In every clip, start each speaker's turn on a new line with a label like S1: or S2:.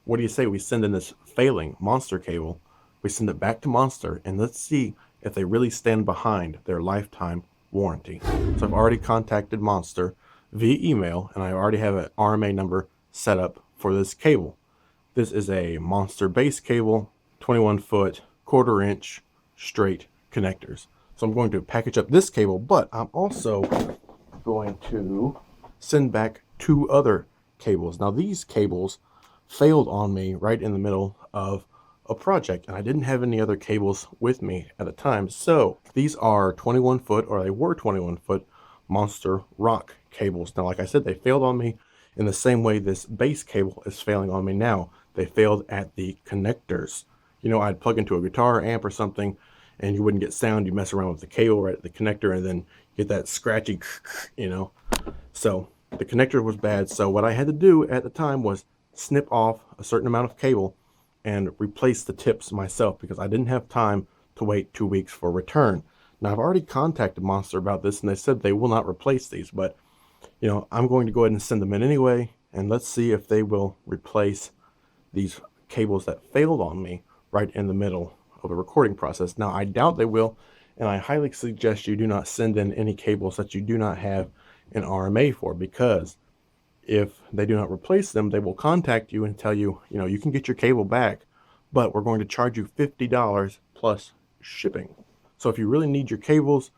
S1: what do you say we send in this failing Monster cable? We send it back to Monster, and let's see if they really stand behind their lifetime warranty. So I've already contacted Monster via email, and I already have an RMA number set up for this cable. This is a Monster base cable, 21-foot, quarter-inch straight connectors. So I'm going to package up this cable, but I'm also going to send back 2 other cables. Now these cables failed on me right in the middle of a project, and I didn't have any other cables with me at the time. So these are 21-foot, or they were 21-foot Monster Rock cables. Now, like I said, they failed on me in the same way this base cable is failing on me now. They failed at the connectors. You know, I'd plug into a guitar amp or something, and you wouldn't get sound. You mess around with the cable right at the connector, and then get that scratchy, you know. So the connector was bad. So what I had to do at the time was snip off a certain amount of cable and replace the tips myself, because I didn't have time to wait 2 weeks for return. Now I've already contacted Monster about this, and they said they will not replace these, but you know, I'm going to go ahead and send them in anyway, and let's see if they will replace these cables that failed on me right in the middle of the recording process. Now I doubt they will, and I highly suggest you do not send in any cables that you do not have an RMA for, because if they do not replace them, they will contact you and tell you, you know, you can get your cable back, but we're going to charge you $50 plus shipping. So if you really need your cables,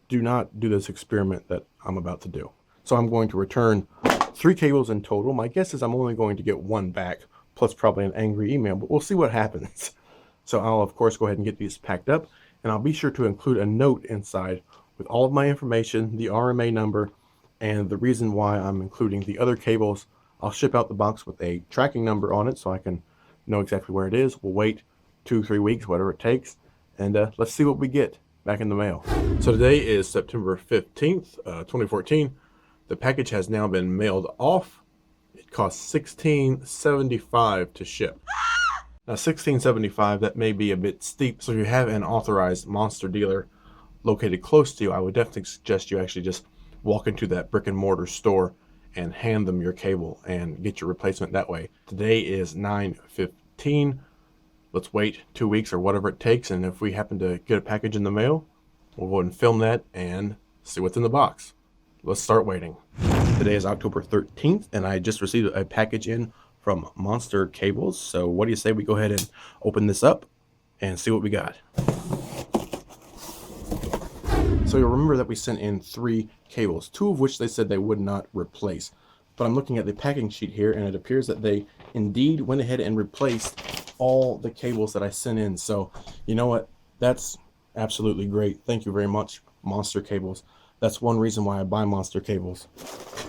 S1: do not do this experiment that I'm about to do. So I'm going to return 3 cables in total. My guess is I'm only going to get 1 back, plus probably an angry email, but we'll see what happens. So I'll of course go ahead and get these packed up, and I'll be sure to include a note inside with all of my information, the RMA number, and the reason why I'm including the other cables. I'll ship out the box with a tracking number on it so I can know exactly where it is. We'll wait 2-3 weeks, whatever it takes, and let's see what we get back in the mail. So today is September 15th, 2014. The package has now been mailed off. It costs $16.75 to ship. Now $16.75, that may be a bit steep, so if you have an authorized Monster dealer located close to you, I would definitely suggest you actually just walk into that brick and mortar store and hand them your cable and get your replacement that way. Today is 9/15. Let's wait 2 weeks or whatever it takes, and if we happen to get a package in the mail, we'll go ahead and film that and see what's in the box. Let's start waiting. Today is October 13th, and I just received a package in from Monster Cables. So what do you say we go ahead and open this up and see what we got? So you'll remember that we sent in 3 cables, 2 of which they said they would not replace. But I'm looking at the packing sheet here, and it appears that they indeed went ahead and replaced all the cables that I sent in. So you know what? That's absolutely great. Thank you very much, Monster Cables. That's one reason why I buy Monster Cables,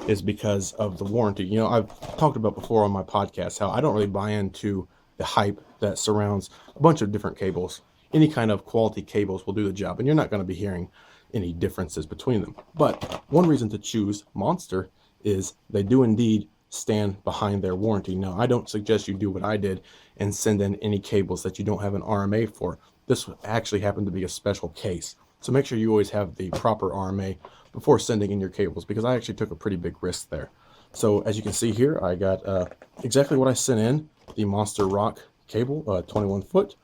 S1: is because of the warranty. You know, I've talked about before on my podcast how I don't really buy into the hype that surrounds a bunch of different cables. Any kind of quality cables will do the job, and you're not going to be hearing any differences between them. But one reason to choose Monster is they do indeed stand behind their warranty. Now, I don't suggest you do what I did and send in any cables that you don't have an RMA for. This actually happened to be a special case. So make sure you always have the proper RMA before sending in your cables, because I actually took a pretty big risk there. So as you can see here, I got exactly what I sent in, the Monster Rock cable, 21-foot.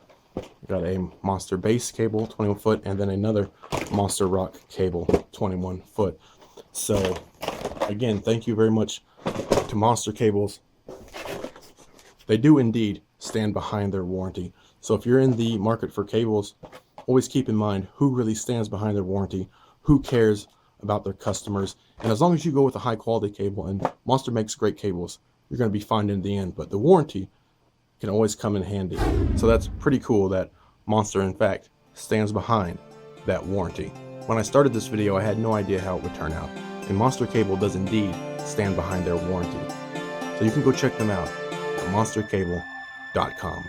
S1: Got a Monster base cable, 21-foot, and then another Monster Rock cable, 21-foot. So again, thank you very much to Monster Cables. They do indeed stand behind their warranty. So if you're in the market for cables, always keep in mind who really stands behind their warranty, who cares about their customers. And as long as you go with a high quality cable, and Monster makes great cables, you're going to be fine in the end. But the warranty can always come in handy. So that's pretty cool that Monster, in fact, stands behind that warranty. When I started this video, I had no idea how it would turn out. And Monster Cable does indeed stand behind their warranty. So you can go check them out at monstercable.com.